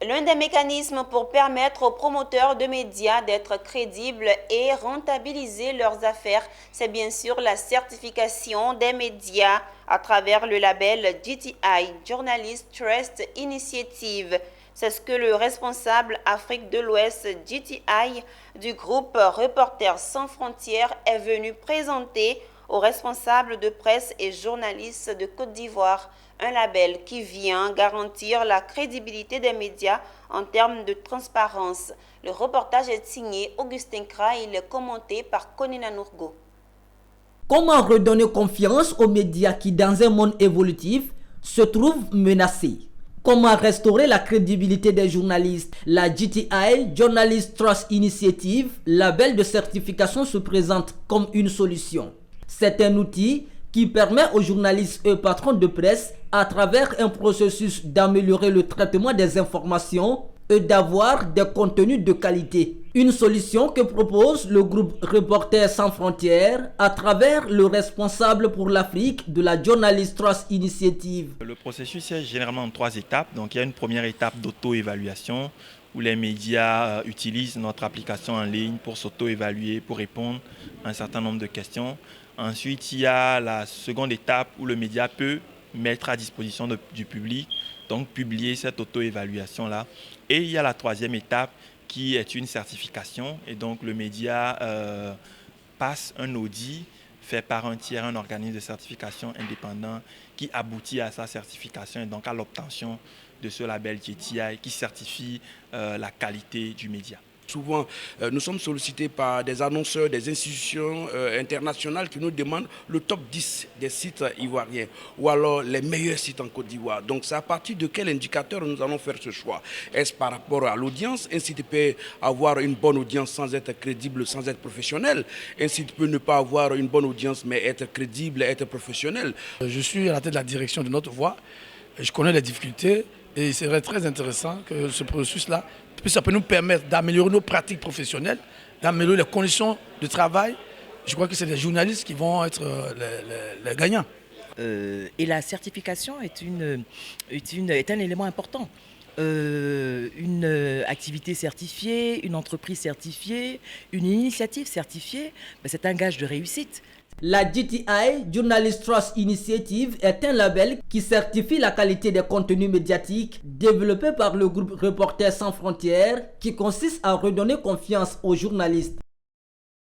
L'un des mécanismes pour permettre aux promoteurs de médias d'être crédibles et rentabiliser leurs affaires, c'est bien sûr la certification des médias à travers le label JTI, Journalist Trust Initiative. C'est ce que le responsable Afrique de l'Ouest JTI du groupe Reporters sans frontières est venu présenter aux responsables de presse et journalistes de Côte d'Ivoire, un label qui vient garantir la crédibilité des médias en termes de transparence. Le reportage est signé Augustin Kra et il est commenté par Konina Nourgo. Comment redonner confiance aux médias qui, dans un monde évolutif, se trouvent menacés? Comment restaurer la crédibilité des journalistes? La JTI, Journalist Trust Initiative, label de certification, se présente comme une solution. C'est un outil qui permet aux journalistes et patrons de presse, à travers un processus, d'améliorer le traitement des informations et d'avoir des contenus de qualité. Une solution que propose le groupe Reporters sans frontières à travers le responsable pour l'Afrique de la Journalist Trust Initiative. Le processus est généralement en 3 étapes. Donc il y a une première étape d'auto-évaluation où les médias utilisent notre application en ligne pour s'auto-évaluer, pour répondre à un certain nombre de questions. Ensuite, il y a la seconde étape où le média peut mettre à disposition du public, donc publier cette auto-évaluation-là. Et il y a la troisième étape qui est une certification. Et donc le média passe un audit fait par un tiers, un organisme de certification indépendant qui aboutit à sa certification et donc à l'obtention de ce label JTI qui certifie la qualité du média. Souvent, nous sommes sollicités par des annonceurs, des institutions internationales qui nous demandent le top 10 des sites ivoiriens ou alors les meilleurs sites en Côte d'Ivoire. Donc, c'est à partir de quel indicateur nous allons faire ce choix? Est-ce par rapport à l'audience? Un site peut avoir une bonne audience sans être crédible, sans être professionnel. Un site peut ne pas avoir une bonne audience mais être crédible, être professionnel. Je suis à la tête de la direction de Notre Voix. Je connais les difficultés et il serait très intéressant que ce processus-là, ça peut nous permettre d'améliorer nos pratiques professionnelles, d'améliorer les conditions de travail. Je crois que c'est les journalistes qui vont être les gagnants. Et la certification est un élément important. Une activité certifiée, une entreprise certifiée, une initiative certifiée, c'est un gage de réussite. La JTI, Journalist Trust Initiative, est un label qui certifie la qualité des contenus médiatiques développé par le groupe Reporters sans frontières, qui consiste à redonner confiance aux journalistes.